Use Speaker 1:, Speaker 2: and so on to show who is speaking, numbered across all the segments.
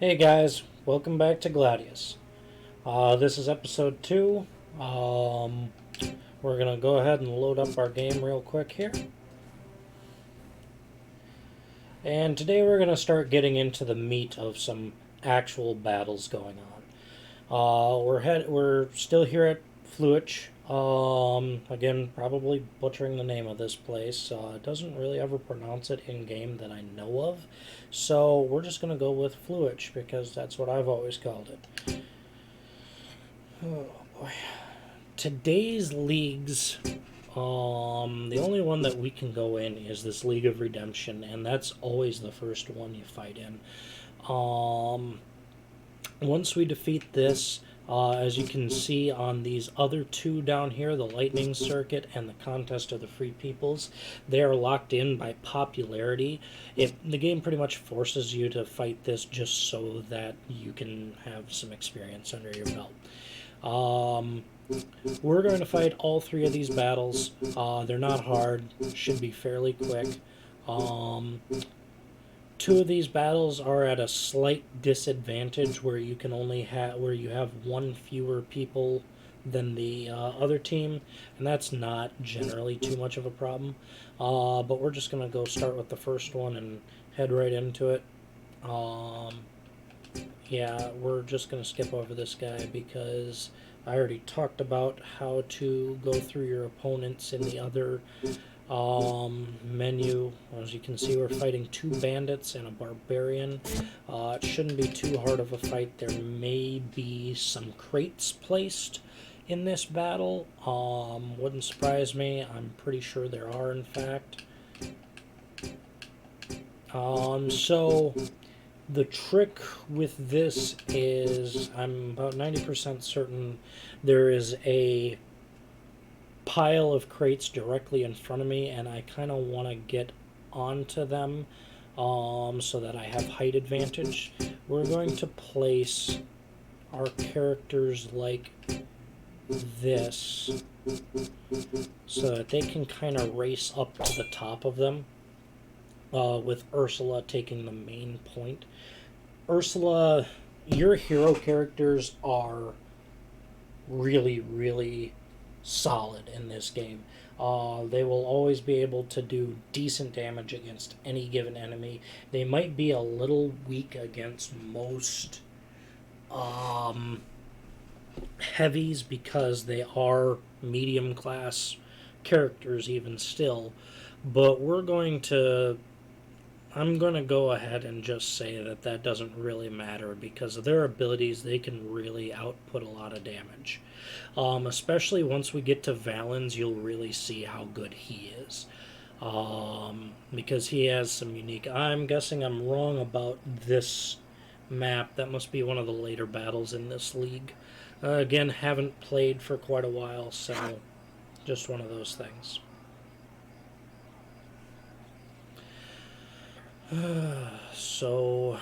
Speaker 1: Hey guys, welcome back to Gladius. This is episode 2. We're going to go ahead and load up our game real quick here. And today we're going to start getting into the meat of some actual battles going on. We're still here at Fluich. Again, probably butchering the name of this place. It doesn't really ever pronounce it in game that I know of. So we're just going to go with Fluich because that's what I've always called it. Oh boy. Today's leagues, the only one that we can go in is this League of Redemption, and that's always the first one you fight in. Once we defeat this, as you can see on these other two down here, the Lightning Circuit and the Contest of the Free Peoples, they are locked in by popularity. The game pretty much forces you to fight this just so that you can have some experience under your belt. We're going to fight all three of these battles. They're not hard, should be fairly quick. Two of these battles are at a slight disadvantage where you can only have one fewer people than the other team, and that's not generally too much of a problem. But we're just gonna go start with the first one and head right into it. Yeah, we're just gonna skip over this guy because I already talked about how to go through your opponents in the other menu. As you can see, we're fighting two bandits and a barbarian. It shouldn't be too hard of a fight. There may be some crates placed in this battle. Wouldn't surprise me. I'm pretty sure there are, in fact. So the trick with this is I'm about 90% certain there is a pile of crates directly in front of me, and I kind of want to get onto them so that I have height advantage. We're going to place our characters like this so that they can kind of race up to the top of them, with Ursula taking the main point. Ursula, your hero characters are really, really solid in this game. They will always be able to do decent damage against any given enemy. They might be a little weak against most heavies because they are medium class characters even still, but I'm going to go ahead and just say that doesn't really matter because of their abilities. They can really output a lot of damage. Especially once we get to Valens, you'll really see how good he is. Because he has some unique... I'm guessing I'm wrong about this map. That must be one of the later battles in this league. Again, haven't played for quite a while, so just one of those things. So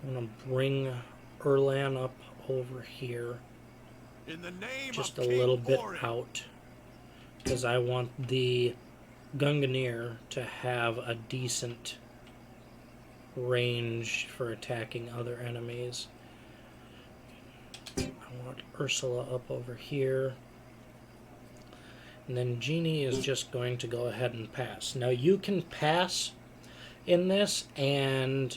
Speaker 1: I'm going to bring Erlan up over here
Speaker 2: in the name
Speaker 1: just
Speaker 2: of
Speaker 1: a little
Speaker 2: King
Speaker 1: bit
Speaker 2: Orin.
Speaker 1: out because I want the Gunganir to have a decent range for attacking other enemies. I want Ursula up over here. And then Genie is just going to go ahead and pass. Now you can pass in this, and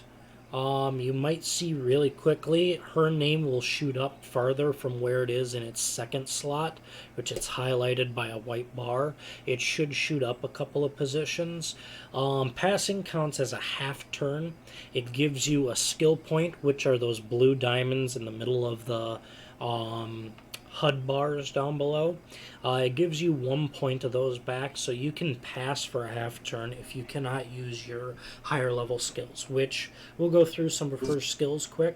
Speaker 1: you might see really quickly her name will shoot up farther from where it is in its second slot, which it's highlighted by a white bar. It should shoot up a couple of positions. Passing counts as a half turn. It gives you a skill point, which are those blue diamonds in the middle of the HUD bars down below. It gives you 1 point of those back, so you can pass for a half turn if you cannot use your higher level skills, which we'll go through some of her skills quick.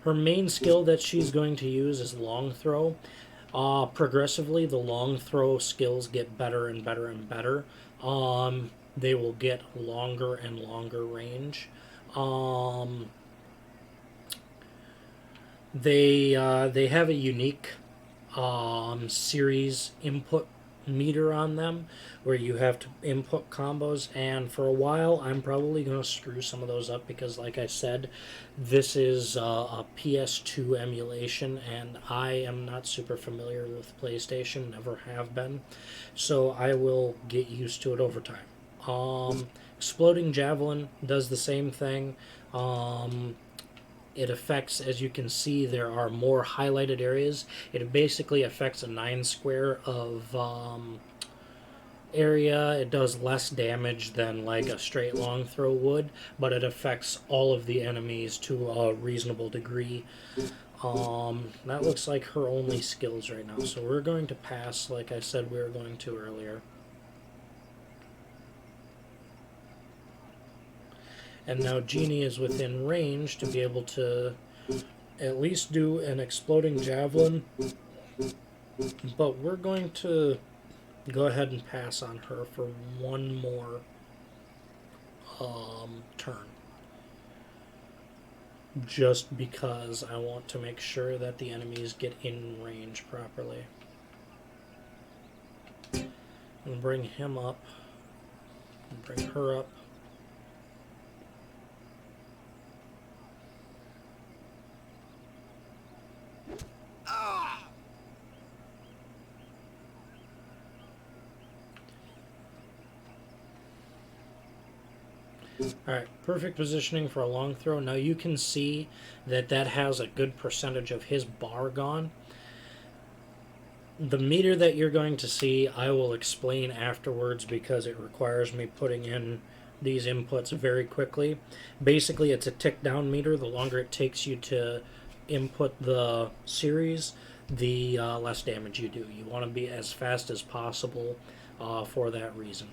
Speaker 1: Her main skill that she's going to use is long throw. Progressively, the long throw skills get better and better and better. They will get longer and longer range. They have a unique series input meter on them where you have to input combos, and for a while I'm probably going to screw some of those up because, like I said, this is a PS2 emulation and I am not super familiar with PlayStation, never have been, so I will get used to it over time. Exploding Javelin does the same thing. It affects, as you can see, there are more highlighted areas. It basically affects a 9 square of area. It does less damage than like a straight long throw would, but it affects all of the enemies to a reasonable degree. That looks like her only skills right now, so we're going to pass like I said we were going to earlier. And now Genie is within range to be able to at least do an exploding javelin. But we're going to go ahead and pass on her for one more turn. Just because I want to make sure that the enemies get in range properly. And bring him up. And bring her up. Alright, perfect positioning for a long throw. Now you can see that that has a good percentage of his bar gone. The meter that you're going to see, I will explain afterwards because it requires me putting in these inputs very quickly. Basically, it's a tick down meter. The longer it takes you to input the series, the less damage you do. You want to be as fast as possible for that reason.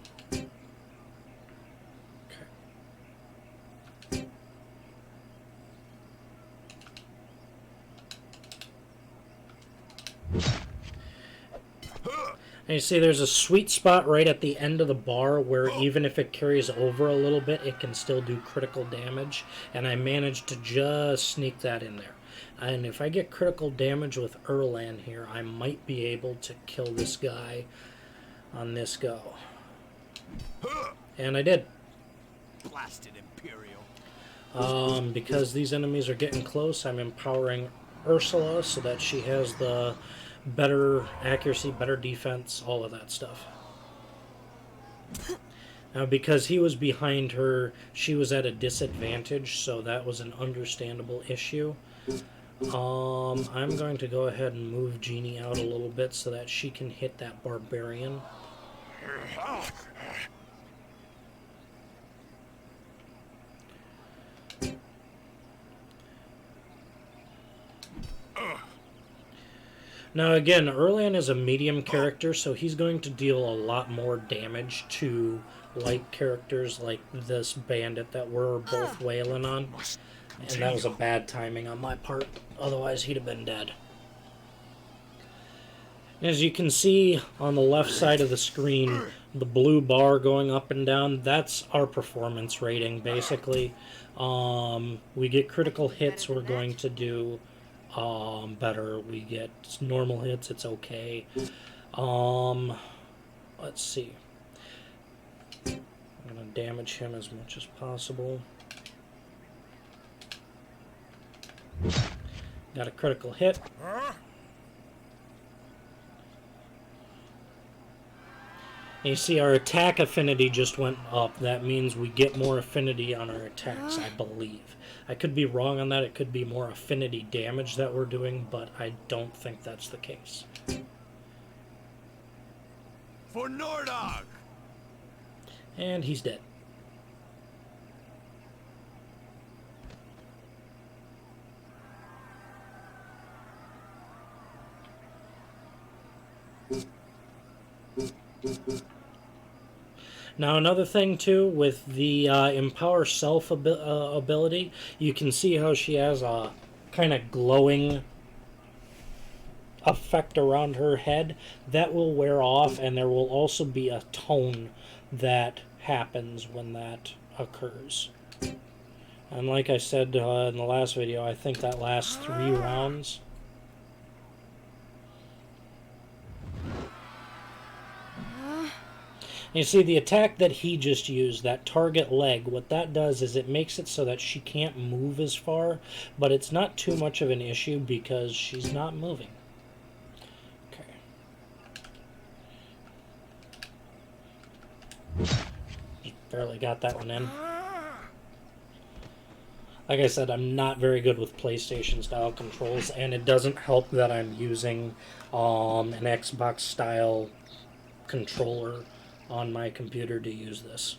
Speaker 1: And you see there's a sweet spot right at the end of the bar where even if it carries over a little bit, it can still do critical damage. And I managed to just sneak that in there. And if I get critical damage with Erlan here, I might be able to kill this guy on this go. And I did.
Speaker 2: Blasted Imperial.
Speaker 1: Because these enemies are getting close, I'm empowering Ursula so that she has the better accuracy, better defense, all of that stuff. Now, because he was behind her, she was at a disadvantage, so that was an understandable issue. I'm going to go ahead and move Genie out a little bit so that she can hit that barbarian. Now again, Erlan is a medium character, so he's going to deal a lot more damage to light characters like this bandit that we're both wailing on. And that was a bad timing on my part, otherwise he'd have been dead. As you can see on the left side of the screen, the blue bar going up and down, that's our performance rating basically. We get critical hits, we're going to do better. We get normal hits, it's okay. Let's see. I'm gonna damage him as much as possible. Got a critical hit. And you see our attack affinity just went up. That means we get more affinity on our attacks, I believe. I could be wrong on that. It could be more affinity damage that we're doing, but I don't think that's the case.
Speaker 2: For Nordog!
Speaker 1: And he's dead. Now another thing too, with the Empower Self ability, you can see how she has a kind of glowing effect around her head. That will wear off, and there will also be a tone that happens when that occurs. And like I said in the last video, I think that lasts 3 rounds. You see, the attack that he just used, that target leg, what that does is it makes it so that she can't move as far, but it's not too much of an issue because she's not moving. Okay. Just barely got that one in. Like I said, I'm not very good with PlayStation-style controls, and it doesn't help that I'm using an Xbox-style controller on my computer to use this.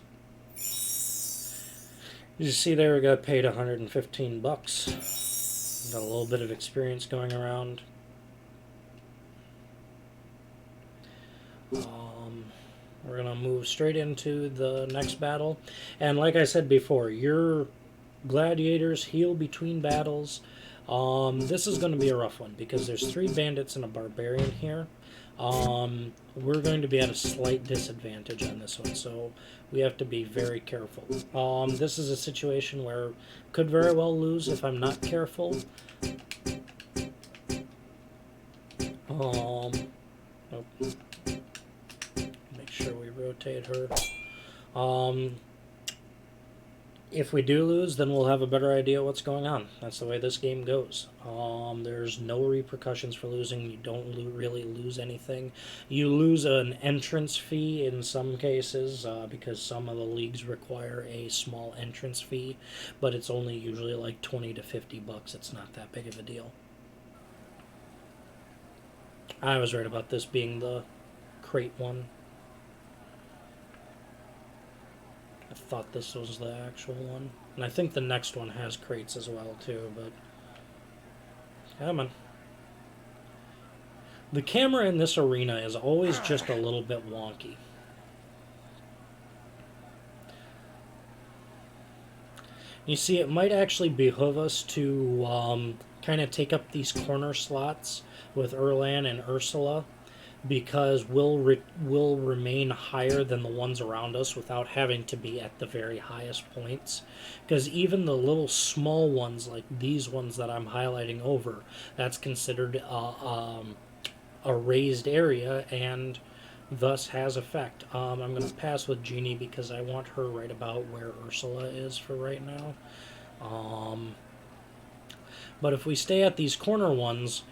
Speaker 1: You see there, we got paid 115 bucks. Got a little bit of experience going around. We're going to move straight into the next battle. And like I said before, your gladiators heal between battles. This is going to be a rough one because there's 3 bandits and a barbarian here. We're going to be at a slight disadvantage on this one, so we have to be very careful. This is a situation where could very well lose if I'm not careful. Nope. Make sure we rotate her. If we do lose, then we'll have a better idea what's going on. That's the way this game goes. There's no repercussions for losing. You don't really lose anything. You lose an entrance fee in some cases because some of the leagues require a small entrance fee, but it's only usually like 20 to 50 bucks. It's not that big of a deal. I was right about this being the crate one. I thought this was the actual one. And I think the next one has crates as well, too, but... Come on. The camera in this arena is always just a little bit wonky. You see, it might actually behoove us to kind of take up these corner slots with Erlan and Ursula, because we'll remain higher than the ones around us without having to be at the very highest points. Because even the little small ones, like these ones that I'm highlighting over, that's considered a raised area and thus has effect. I'm going to pass with Jeannie because I want her right about where Ursula is for right now. But if we stay at these corner ones,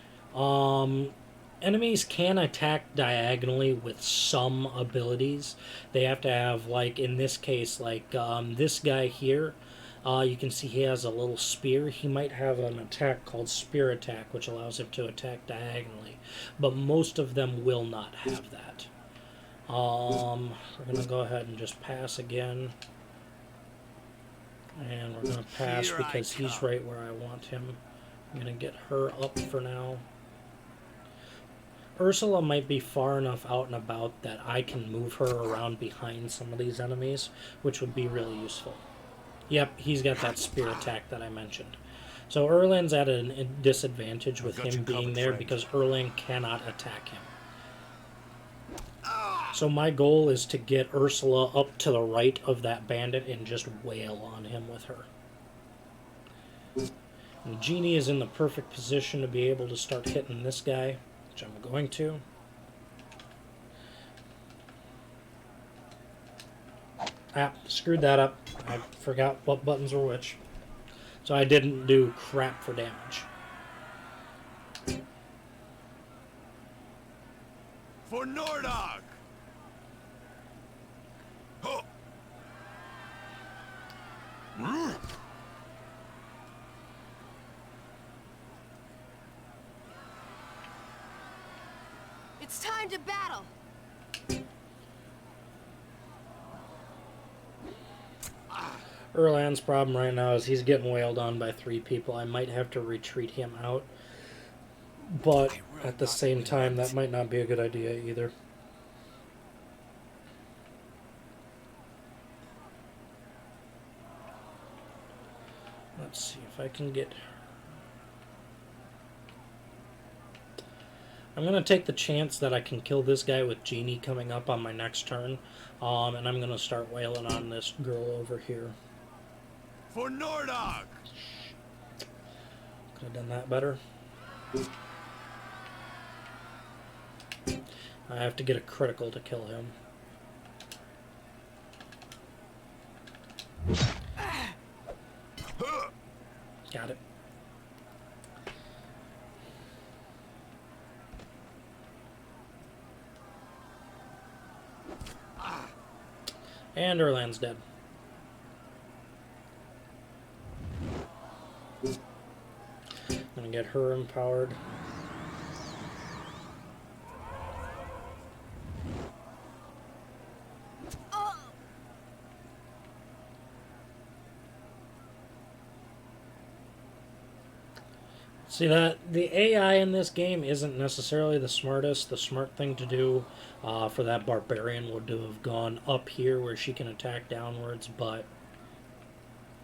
Speaker 1: enemies can attack diagonally with some abilities. They have to have, like, in this case, like, this guy here, you can see he has a little spear. He might have an attack called Spear Attack, which allows him to attack diagonally. But most of them will not have that. We're going to go ahead and just pass again. And we're going to pass because he's right where I want him. I'm going to get her up for now. Ursula might be far enough out and about that I can move her around behind some of these enemies, which would be really useful. Yep, he's got that spear attack that I mentioned. So Erlan's at a disadvantage with him being there because Erlan cannot attack him. So my goal is to get Ursula up to the right of that bandit and just wail on him with her. And Jeannie is in the perfect position to be able to start hitting this guy, which I'm going to. Ah, screwed that up. I forgot what buttons were which. So I didn't do crap for damage.
Speaker 2: For Nordog! Huh.
Speaker 3: It's time to battle!
Speaker 1: Erlan's problem right now is he's getting wailed on by 3 people. I might have to retreat him out. But at the same time, that might not be a good idea either. Let's see if I can get... I'm going to take the chance that I can kill this guy with Jeannie coming up on my next turn. And I'm going to start wailing on this girl over here.
Speaker 2: For Nordog!
Speaker 1: Could have done that better. I have to get a critical to kill him. Got it. And Erland's dead. Gonna get her empowered. See that the AI in this game isn't necessarily the smartest. The smart thing to do for that barbarian would have gone up here where she can attack downwards, but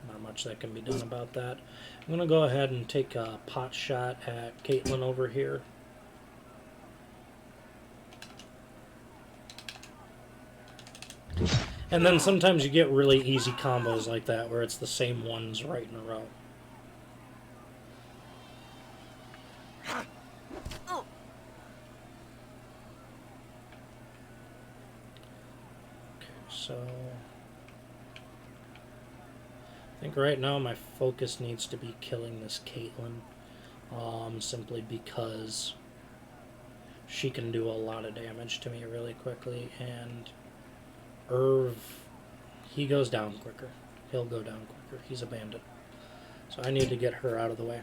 Speaker 1: not much that can be done about that. I'm gonna go ahead and take a pot shot at Caitlin over here. And then sometimes you get really easy combos like that where it's the same ones right in a row. So I think right now my focus needs to be killing this Caitlin, simply because she can do a lot of damage to me really quickly, and Irv, he goes down quicker. He'll go down quicker. He's a bandit. So I need to get her out of the way.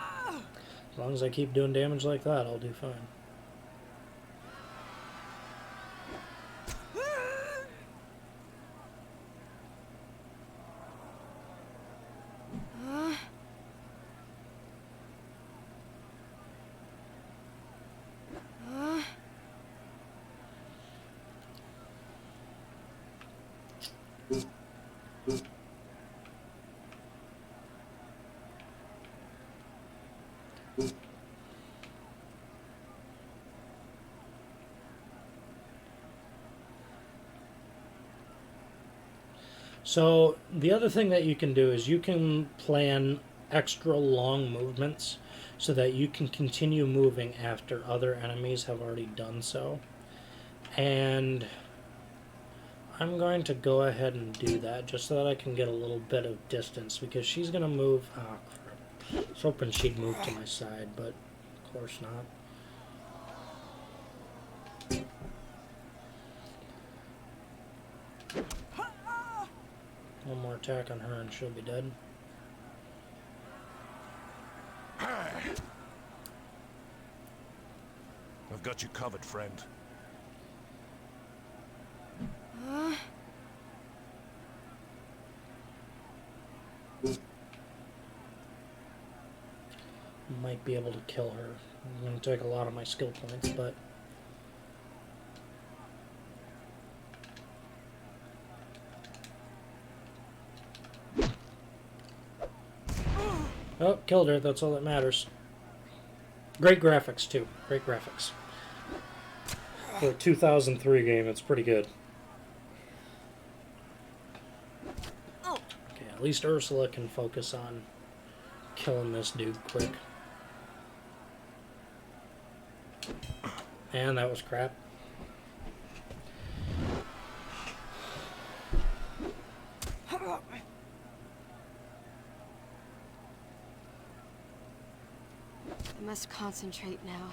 Speaker 1: As long as I keep doing damage like that, I'll do fine. So the other thing that you can do is you can plan extra long movements so that you can continue moving after other enemies have already done so. And I'm going to go ahead and do that just so that I can get a little bit of distance, because she's going to move... Oh, crap. I was hoping she'd move to my side, but of course not. One more attack on her and she'll be dead.
Speaker 2: I've got you covered, friend.
Speaker 1: Might be able to kill her. I'm going to take a lot of my skill points, but... Oh, killed her. That's all that matters. Great graphics, too. Great graphics. For a 2003 game, it's pretty good. Okay, at least Ursula can focus on killing this dude quick. And that was crap.
Speaker 3: I must concentrate now.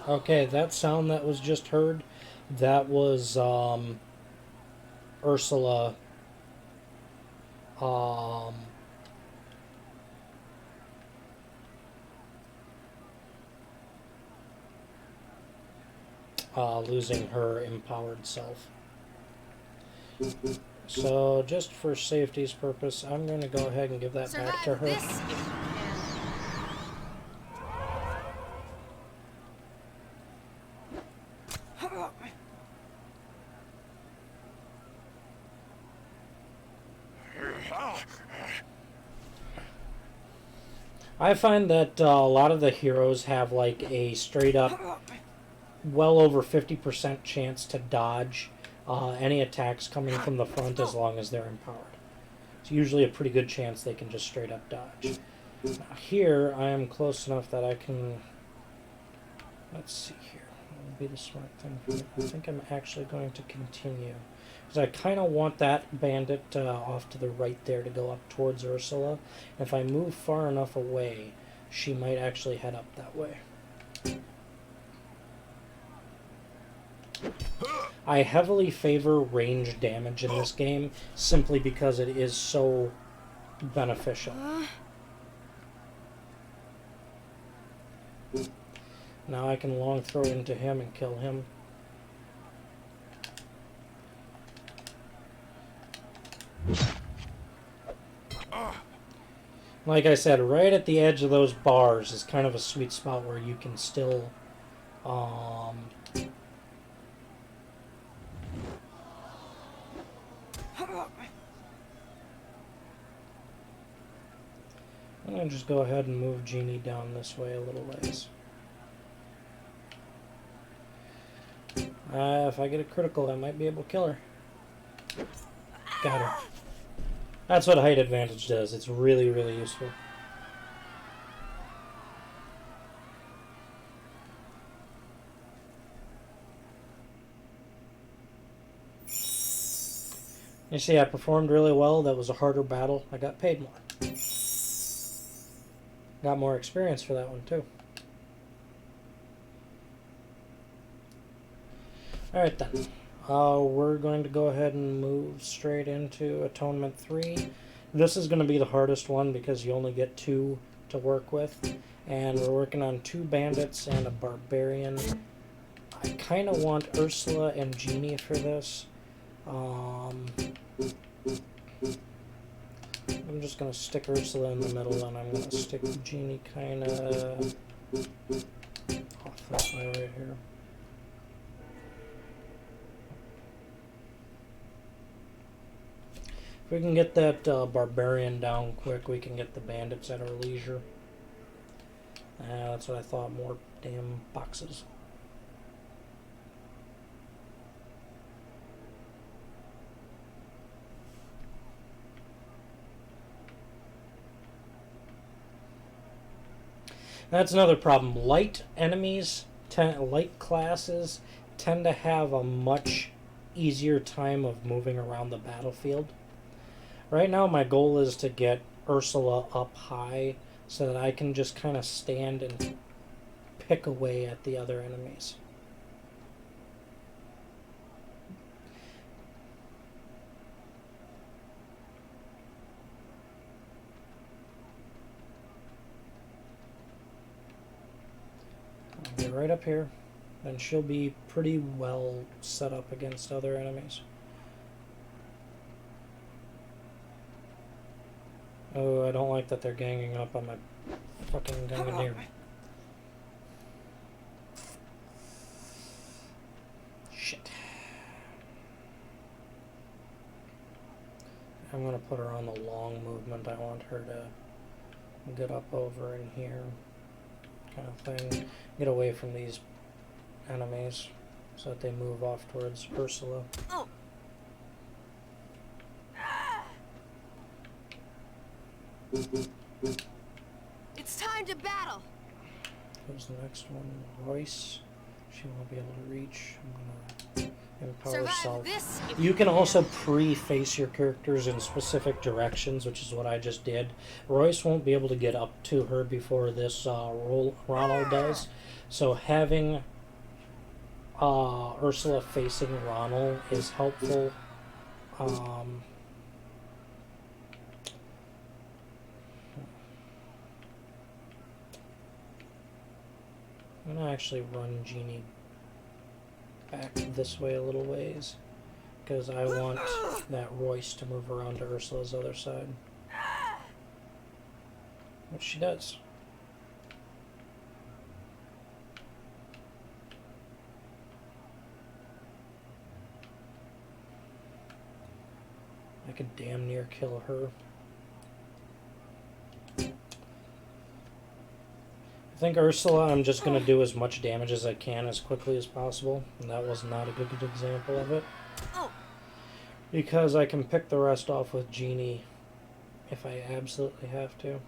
Speaker 1: Okay, that sound that was just heard, that was Ursula losing her empowered self. So, just for safety's purpose, I'm going to go ahead and give that back to her.
Speaker 3: This if you can.
Speaker 1: I find that a lot of the heroes have like a straight up well over 50% chance to dodge any attacks coming from the front as long as they're empowered. It's usually a pretty good chance they can just straight up dodge. Now here, I am close enough that I can... Let's see here. What would be the smart thing for me? I think I'm actually going to continue Because I kind of want that bandit off to the right there to go up towards Ursula. If I move far enough away, she might actually head up that way. I heavily favor range damage in this game simply because it is so beneficial. Now I can long throw into him and kill him. Like I said, right at the edge of those bars is kind of a sweet spot where you can still I'm going to just go ahead and move Jeannie down this way a little ways. If I get a critical, I might be able to kill her. Got her. That's what height advantage does. It's really, really useful. You see, I performed really well. That was a harder battle. I got paid more. Got more experience for that one, too. Alright then. We're going to go ahead and move straight into Atonement 3. This is going to be the hardest one because you only get 2 to work with. And we're working on 2 bandits and a barbarian. I kind of want Ursula and Jeannie for this. I'm just going to stick Ursula in the middle, and I'm going to stick Jeannie kind of off this way right here. If we can get that barbarian down quick, we can get the bandits at our leisure. That's what I thought, more damn boxes. That's another problem. Light enemies, light classes, tend to have a much easier time of moving around the battlefield. Right now my goal is to get Ursula up high so that I can just kind of stand and pick away at the other enemies. I'll get right up here, and she'll be pretty well set up against other enemies. Oh, I don't like that they're ganging up on my fucking Gunganeer. Shit. I'm gonna put her on the long movement. I want her to get up over in here, kind of thing. Get away from these enemies so that they move off towards Ursula.
Speaker 3: Oh. It's time to battle.
Speaker 1: Who's the next one? Royce. She won't be able to reach. I'm gonna empower
Speaker 3: Survive
Speaker 1: self.
Speaker 3: this if
Speaker 1: You can
Speaker 3: can.
Speaker 1: also pre-face your characters in specific directions, which is what I just did. Royce won't be able to get up to her before this Ronald does. So having Ursula facing Ronald is helpful. I'm going to actually run Jeannie back this way a little ways, because I want that Royce to move around to Ursula's other side. Which she does. I could damn near kill her. I think Ursula, I'm just going to do as much damage as I can as quickly as possible. And that was not a good example of it. Because I can pick the rest off with Jeannie if I absolutely have to.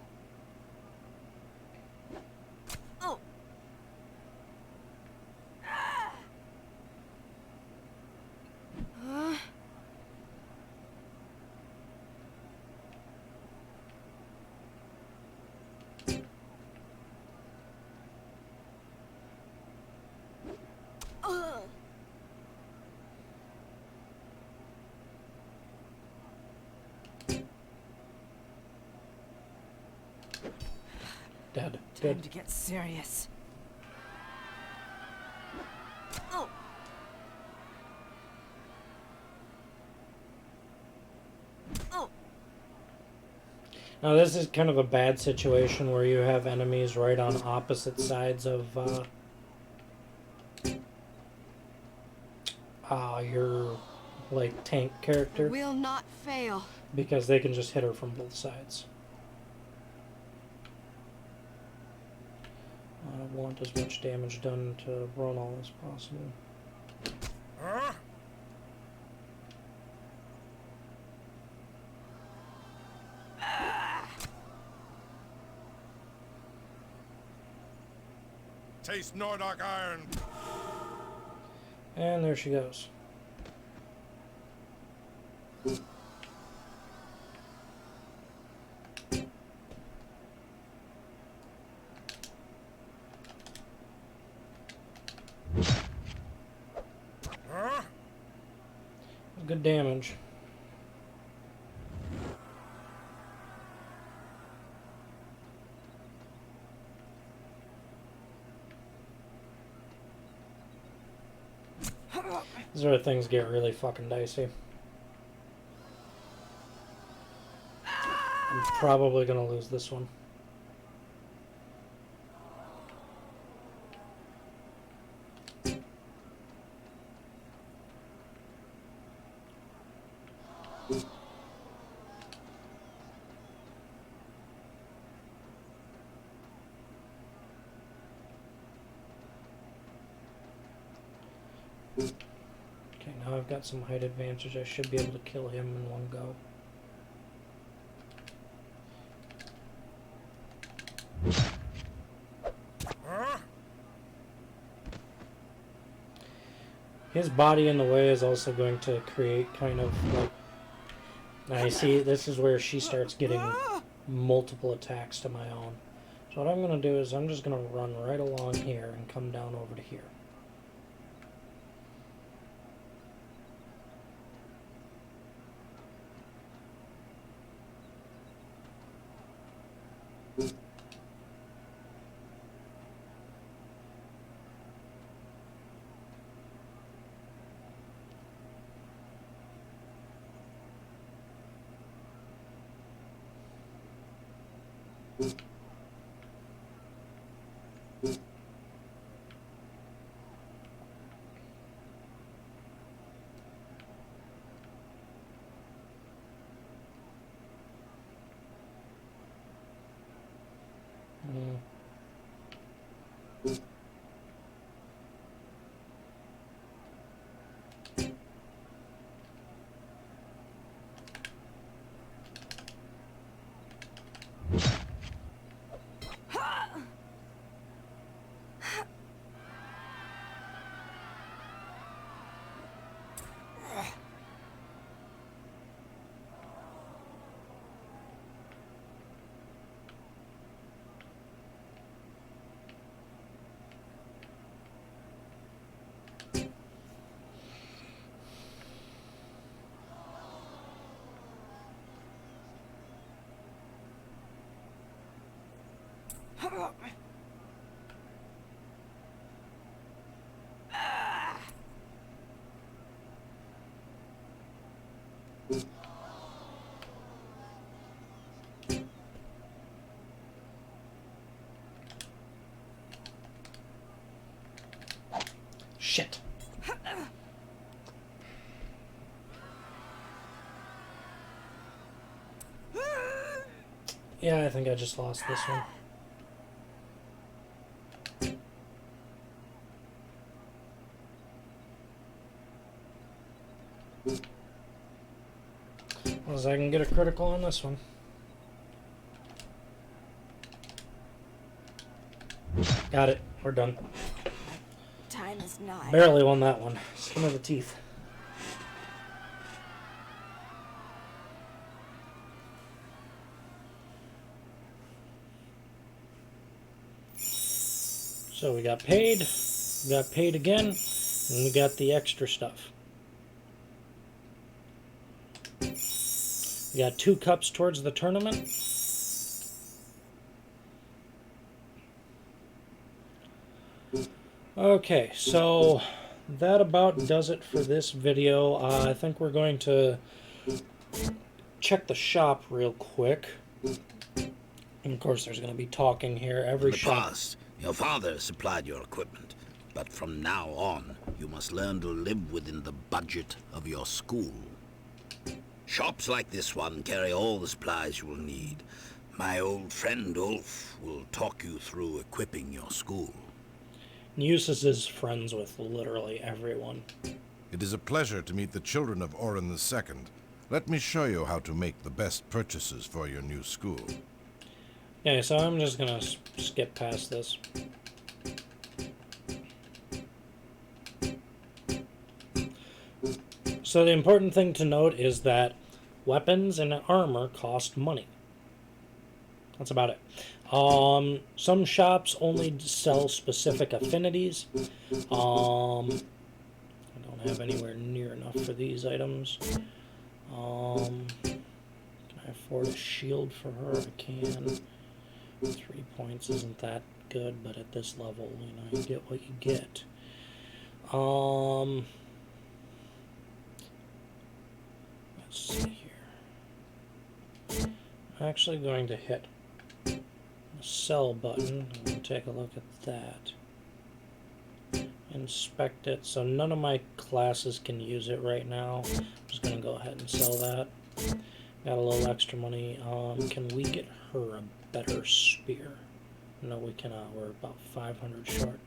Speaker 1: Dead.
Speaker 3: Time
Speaker 1: Good.
Speaker 3: to get serious. Oh. Oh.
Speaker 1: Now this is kind of a bad situation where you have enemies right on opposite sides of your like tank character,
Speaker 3: Will not fail.
Speaker 1: because they can just hit her from both sides. I want as much damage done to Ronal as possible.
Speaker 2: Huh? Taste Nordock iron.
Speaker 1: And there she goes.
Speaker 2: Huh?
Speaker 1: Good damage. This is where things get really fucking dicey. I'm probably gonna lose this one. Okay, now I've got some height advantage. I should be able to kill him in one go.
Speaker 2: Huh?
Speaker 1: His body in the way is also going to create kind of like... Now you see, this is where she starts getting multiple attacks to my own. So what I'm going to do is I'm just going to run right along here and come down over to here. Shit. Yeah, I think I just lost this one. As I can get a critical on this one. Got it. We're done.
Speaker 3: Time is nigh.
Speaker 1: Barely won that one. Skin of the teeth. So we got paid again, and we got the extra stuff. We got 2 cups towards the tournament. Okay, so that about does it for this video. I think we're going to check the shop real quick. And of course, there's going to be talking here. Every
Speaker 4: In the
Speaker 1: shop.
Speaker 4: past, your father supplied your equipment, but from now on, you must learn to live within the budget of your school. Shops like this one carry all the supplies you will need. My old friend Ulf will talk you through equipping your school.
Speaker 1: Eustace is friends with literally everyone.
Speaker 2: It is a pleasure to meet the children of Orin II. Let me show you how to make the best purchases for your new school.
Speaker 1: Yeah, so I'm just going to skip past this. So the important thing to note is that weapons and armor cost money. That's about it. Some shops only sell specific affinities. I don't have anywhere near enough for these items. Can I afford a shield for her? I can. 3 points isn't that good, but at this level, you know, you get what you get. Let's see here. I'm actually going to hit the sell button and take a look at that. Inspect it. So none of my classes can use it right now. I'm just going to go ahead and sell that. Got a little extra money. Can we get her a better spear? No, we cannot. We're about 500 short.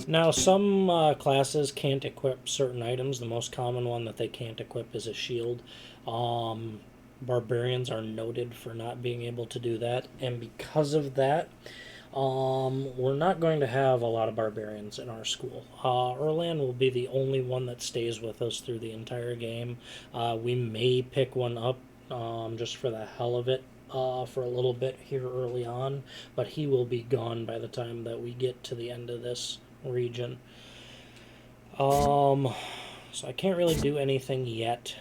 Speaker 1: Now, some classes can't equip certain items. The most common one that they can't equip is a shield. Barbarians are noted for not being able to do that, and because of that, we're not going to have a lot of barbarians in our school. Erlan will be the only one that stays with us through the entire game. We may pick one up just for the hell of it for a little bit here early on, but he will be gone by the time that we get to the end of this region. So I can't really do anything yet.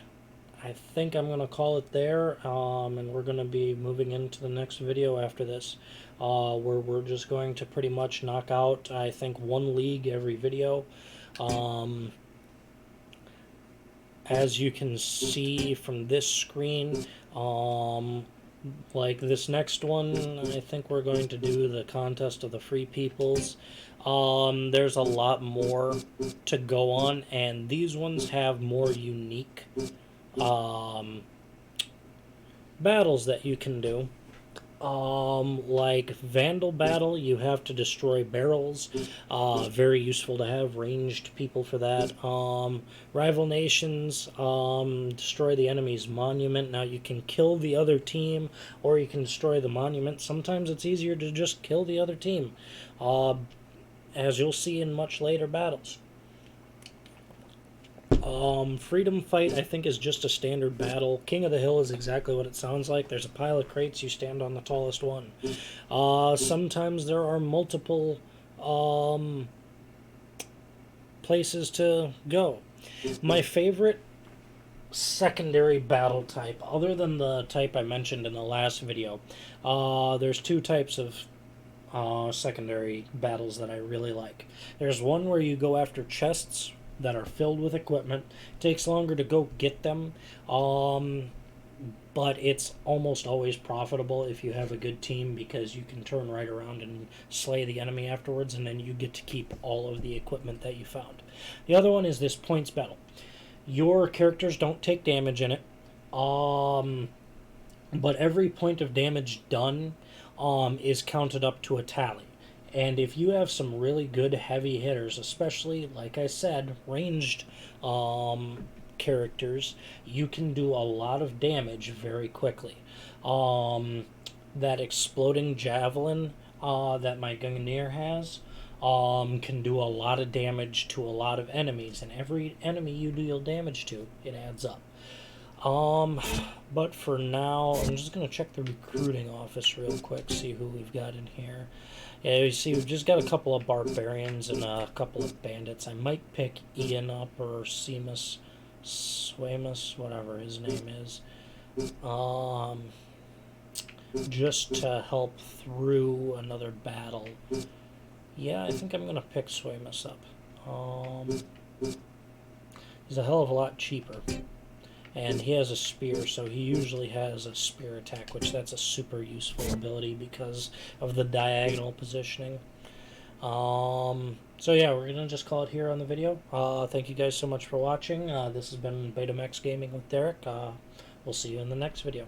Speaker 1: I think I'm going to call it there, and we're going to be moving into the next video after this, where we're just going to pretty much knock out, I think, 1 league every video. As you can see from this screen, like this next one, I think we're going to do the Contest of the Free Peoples. There's a lot more to go on, and these ones have more unique battles that you can do. Like Vandal Battle, you have to destroy barrels. Very useful to have ranged people for that. Rival Nations, destroy the enemy's monument. Now you can kill the other team, or you can destroy the monument. Sometimes it's easier to just kill the other team, as you'll see in much later battles. Freedom Fight, I think, is just a standard battle. King of the Hill is exactly what it sounds like. There's a pile of crates, you stand on the tallest one. Sometimes there are multiple places to go. My favorite secondary battle type, other than the type I mentioned in the last video, there's 2 types of secondary battles that I really like. There's one where you go after chests that are filled with equipment. It takes longer to go get them, but it's almost always profitable if you have a good team, because you can turn right around and slay the enemy afterwards, and then you get to keep all of the equipment that you found. The other one is this points battle. Your characters don't take damage in it, but every point of damage done is counted up to a tally. And if you have some really good heavy hitters, especially, like I said, ranged characters, you can do a lot of damage very quickly. That exploding javelin that my Gungnir has can do a lot of damage to a lot of enemies, and every enemy you deal damage to, it adds up. But for now, I'm just going to check the recruiting office real quick, see who we've got in here. Yeah, you see, we've just got a couple of barbarians and a couple of bandits. I might pick Ian up, or Seamus, whatever his name is. just to help through another battle. Yeah, I think I'm going to pick Suemus up. He's a hell of a lot cheaper. And he has a spear, so he usually has a spear attack, which that's a super useful ability because of the diagonal positioning. So yeah, we're going to just call it here on the video. Thank you guys so much for watching. This has been Betamax Gaming with Derek. We'll see you in the next video.